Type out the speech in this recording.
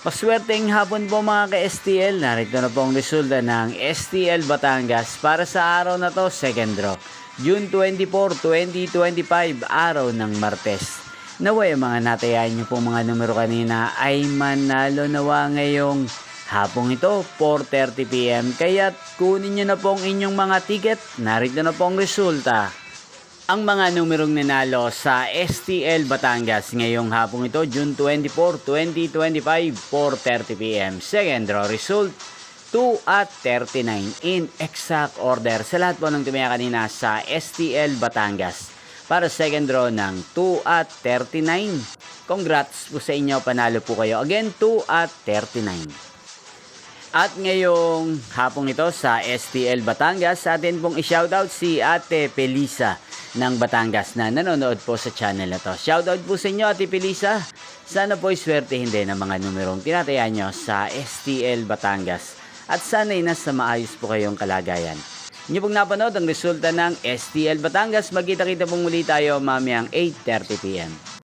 Paswerteng hapon po mga ka-STL. Narito na po ang resulta ng STL Batangas para sa araw na to, second draw. June 24, 2025, araw ng Martes. Naway mga natayan niyo po mga numero kanina ay manalo nawa ngayong hapong ito, 4:30 PM. Kaya't kunin niyo na po ang inyong mga ticket. Narito na po ang resulta. Ang mga numerong nanalo sa STL Batangas ngayong hapong ito, June 24, 2025, 4:30 PM. Second draw result, 2 at 39 in exact order sa lahat po ng tumaya kanina sa STL Batangas. Para second draw ng 2 at 39. Congrats po sa inyo, panalo po kayo. Again, 2 at 39. At ngayong hapong ito sa STL Batangas, sa atin pong i-shoutout si Ate Pelisa ng Batangas na nanonood po sa channel na to. Shoutout po sa inyo, Ate Pelisa. Sana po iswertehin din ang mga numerong tinataya nyo sa STL Batangas. At sana'y nasa maayos po kayong kalagayan. Inyo pong napanood ang resulta ng STL Batangas. Magkita-kita pong muli tayo mamayang 8:30 PM.